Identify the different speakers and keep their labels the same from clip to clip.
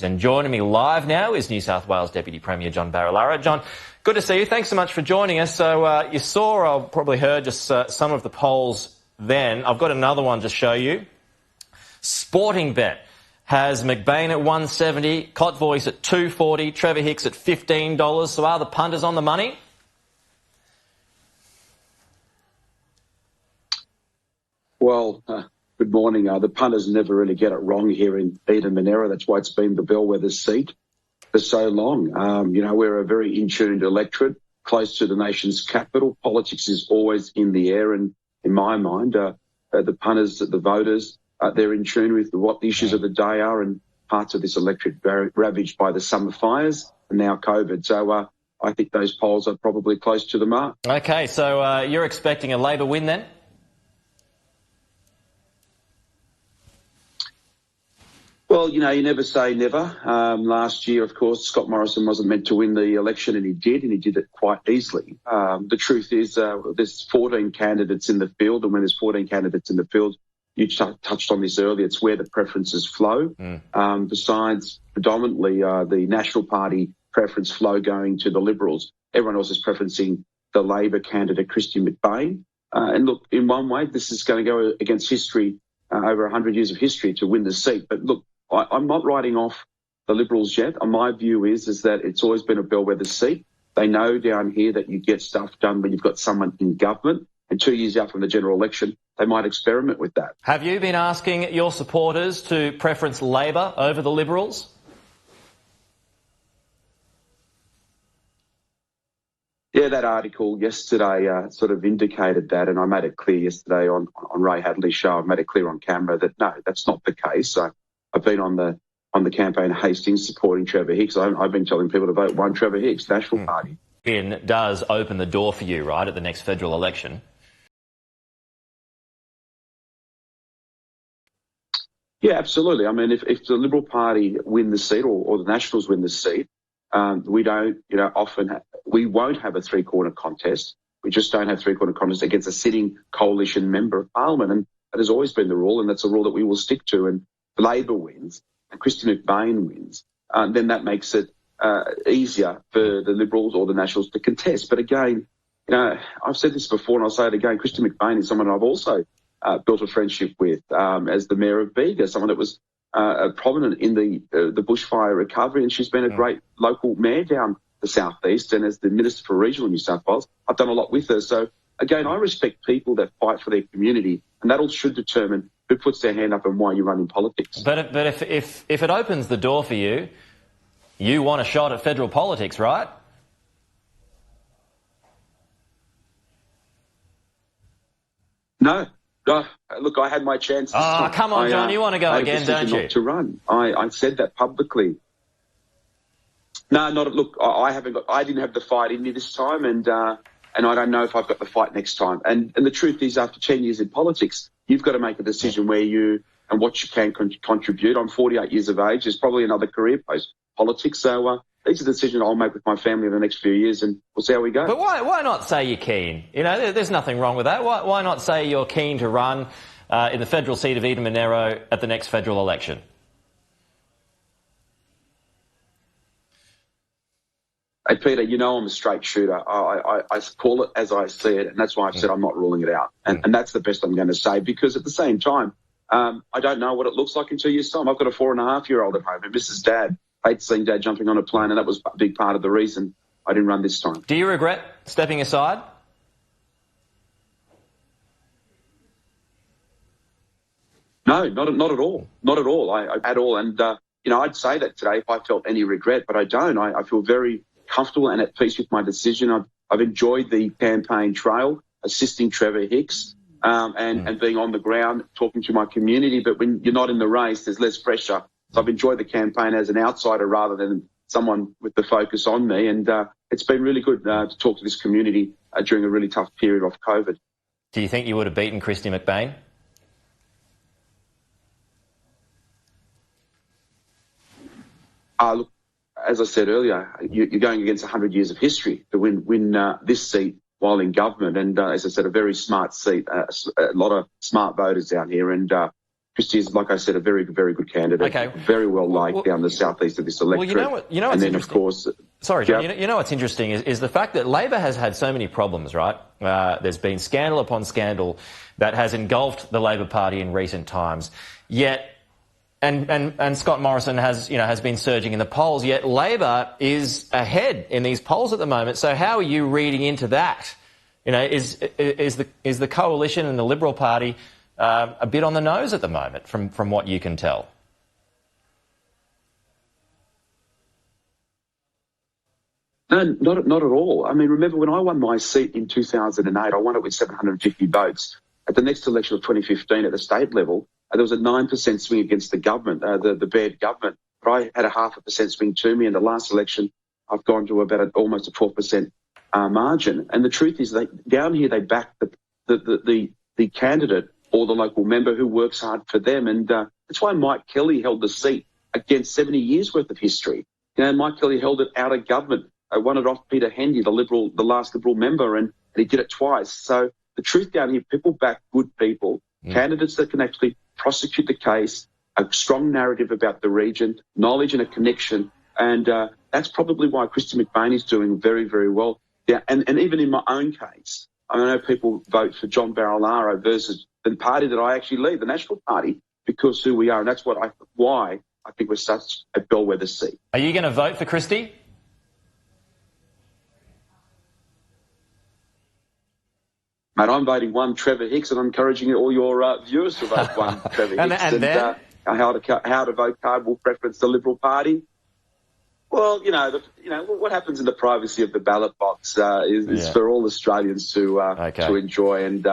Speaker 1: And joining me live now is New South Wales Deputy Premier John Barilaro. John, good to see you. Thanks so much for joining us. So you saw, or probably heard, just some of the polls then. I've got another one to show you. Sporting Bet has McBain at 170, Cot Voice at 240, Trevor Hicks at $15. So are the punters on the money?
Speaker 2: Well, good morning. The punters never really get it wrong here in Eden-Monaro. That's why it's been the bellwether seat for so long. We're a very in-tuned electorate, close to the nation's capital. Politics is always in the air, and in my mind, the punters, the voters, they're in tune with what the issues of the day are, and parts of this electorate ravaged by the summer fires and now COVID. So I think those polls are probably close to the mark.
Speaker 1: Okay, so you're expecting a Labor win then?
Speaker 2: Well, you never say never. Last year, of course, Scott Morrison wasn't meant to win the election, and he did it quite easily. The truth is there's 14 candidates in the field, and when there's 14 candidates in the field, you touched on this earlier, it's where the preferences flow. Besides predominantly the National Party preference flow going to the Liberals, everyone else is preferencing the Labor candidate, Christian McBain. And look, in one way, this is going to go against history, over 100 years of history to win the seat. But look, I'm not writing off the Liberals yet. My view is that it's always been a bellwether seat. They know down here that you get stuff done when you've got someone in government, and 2 years out from the general election, they might experiment with that.
Speaker 1: Have you been asking your supporters to preference Labor over the Liberals?
Speaker 2: Yeah, that article yesterday sort of indicated that, and I made it clear yesterday on Ray Hadley's show. I made it clear on camera that no, that's not the case. I've been on the campaign at Hastings supporting Trevor Hicks. I've been telling people to vote one Trevor Hicks, National Party.
Speaker 1: It does open the door for you, right, at the next federal election?
Speaker 2: Yeah, absolutely. I mean, if the Liberal Party win the seat or the Nationals win the seat, we don't, we won't have a three-corner contest. We just don't have three-corner contest against a sitting coalition member of Parliament, and that has always been the rule, and that's a rule that we will stick to. And Labor wins and Christian McBain wins, then that makes it easier for the Liberals or the Nationals to contest. But again, I've said this before and I'll say it again, Christian McBain is someone I've also built a friendship with as the Mayor of Bega, someone that was prominent in the bushfire recovery, and she's been a great local mayor down the southeast, and as the Minister for Regional New South Wales, I've done a lot with her. So again, I respect people that fight for their community, and that all should determine who puts their hand up and why you run in politics.
Speaker 1: But if it opens the door for you, you want a shot at federal politics, right?
Speaker 2: No. Look, I had my chance.
Speaker 1: Oh, come on, John, you want to go again, don't you?
Speaker 2: Not to run. I said that publicly. No, look, I didn't have the fight in me this time, and I don't know if I've got the fight next time. And the truth is, after 10 years in politics, you've got to make a decision where you and what you can contribute. I'm 48 years of age. There's probably another career post-politics. So these are the decisions I'll make with my family in the next few years, and we'll see how we go.
Speaker 1: But why not say you're keen? There's nothing wrong with that. Why not say you're keen to run in the federal seat of Eden-Monaro at the next federal election?
Speaker 2: Hey, Peter, I'm a straight shooter. I call it as I see it, and that's why I've said I'm not ruling it out. And that's the best I'm going to say, because at the same time, I don't know what it looks like in 2 years' time. I've got a 4.5-year-old at home who misses Dad. Hate seeing Dad jumping on a plane, and that was a big part of the reason I didn't run this time.
Speaker 1: Do you regret stepping aside?
Speaker 2: No, not at all. Not at all. At all. And, I'd say that today if I felt any regret, but I don't. I feel very comfortable and at peace with my decision. I've enjoyed the campaign trail, assisting Trevor Hicks, and being on the ground, talking to my community. But when you're not in the race, there's less pressure. So I've enjoyed the campaign as an outsider rather than someone with the focus on me. And it's been really good to talk to this community during a really tough period of COVID.
Speaker 1: Do you think you would have beaten Christy McBain?
Speaker 2: Look, as I said earlier, you're going against 100 years of history to win this seat while in government. And as I said, a very smart seat, a lot of smart voters down here. And Christie is, like I said, a very, very good candidate.
Speaker 1: Okay.
Speaker 2: Very well liked down the southeast of this electorate.
Speaker 1: Well, you know what's
Speaker 2: and then,
Speaker 1: interesting?
Speaker 2: of course...
Speaker 1: Sorry, John. You know what's interesting is the fact that Labor has had so many problems, right? There's been scandal upon scandal that has engulfed the Labor Party in recent times. Yet, and Scott Morrison has been surging in the polls. Yet Labor is ahead in these polls at the moment. So how are you reading into that? Is the coalition and the Liberal Party a bit on the nose at the moment, from what you can tell?
Speaker 2: No, not at all. I mean, remember when I won my seat in 2008, I won it with 750 votes. At the next election of 2015 at the state level, there was a 9% swing against the government, the Baird government. But I had a 0.5% swing to me. In the last election, I've gone to about almost a 12% margin. And the truth is, down here they back the candidate or the local member who works hard for them. And that's why Mike Kelly held the seat against 70 years worth of history. Mike Kelly held it out of government. Won it off Peter Hendy, the last Liberal member, and he did it twice. So the truth down here, people back good people, candidates that can actually prosecute the case, a strong narrative about the region, knowledge and a connection. And that's probably why Christie McBain is doing very, very well. Yeah, and even in my own case, I know people vote for John Barilaro versus the party that I actually lead, the National Party, because who we are. And that's why I think we're such a bellwether seat.
Speaker 1: Are you going to vote for Christie?
Speaker 2: Mate, I'm voting one Trevor Hicks, and I'm encouraging all your viewers to vote one Trevor Hicks.
Speaker 1: and then?
Speaker 2: How to vote card will preference the Liberal Party. Well, what happens in the privacy of the ballot box is for all Australians to enjoy. And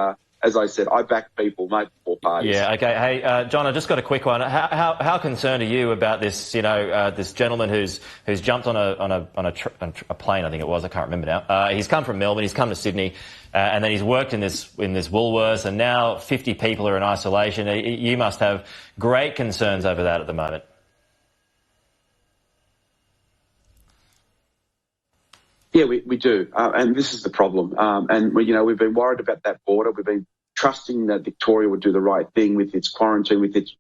Speaker 2: as I said, I back people, mate, for parties.
Speaker 1: Yeah, okay. Hey, John, I just got a quick one. How concerned are you about this? This gentleman who's jumped on a plane, I think it was. I can't remember now. He's come from Melbourne. He's come to Sydney, and then he's worked in this Woolworths, and now 50 people are in isolation. You must have great concerns over that at the moment.
Speaker 2: Yeah, we do, and this is the problem. And we've been worried about that border. We've been trusting that Victoria would do the right thing with its quarantine, with its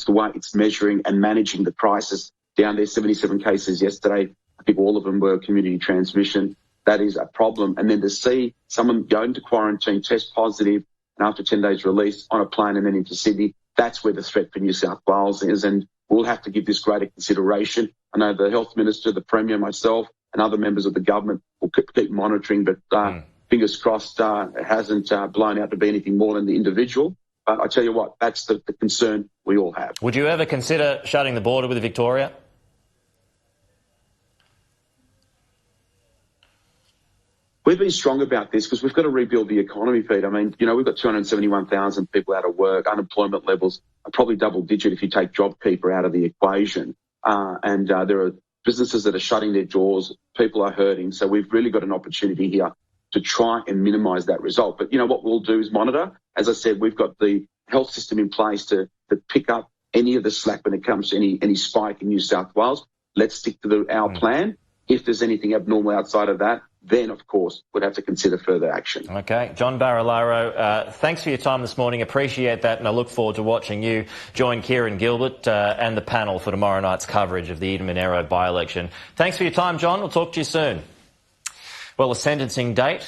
Speaker 2: the way it's measuring and managing the crisis down there. 77 cases yesterday. I think all of them were community transmission. That is a problem. And then to see someone go into quarantine, test positive, and after 10 days release on a plane and then into Sydney, that's where the threat for New South Wales is. And we'll have to give this greater consideration. I know the Health Minister, the Premier, myself, and other members of the government will keep monitoring, but fingers crossed it hasn't blown out to be anything more than the individual. But I tell you what, that's the concern we all have.
Speaker 1: Would you ever consider shutting the border with Victoria?
Speaker 2: We've been strong about this because we've got to rebuild the economy, Pete. I mean, we've got 271,000 people out of work. Unemployment levels are probably double digit if you take JobKeeper out of the equation. And there are businesses that are shutting their doors. People are hurting. So we've really got an opportunity here to try and minimise that result. But, what we'll do is monitor. As I said, we've got the health system in place to pick up any of the slack when it comes to any spike in New South Wales. Let's stick to our plan. If there's anything abnormal outside of that, then, of course, we'd have to consider further action.
Speaker 1: Okay. John Barilaro, thanks for your time this morning. Appreciate that, and I look forward to watching you join Kieran Gilbert and the panel for tomorrow night's coverage of the Eden-Monaro by-election. Thanks for your time, John. We'll talk to you soon. Well, a sentencing date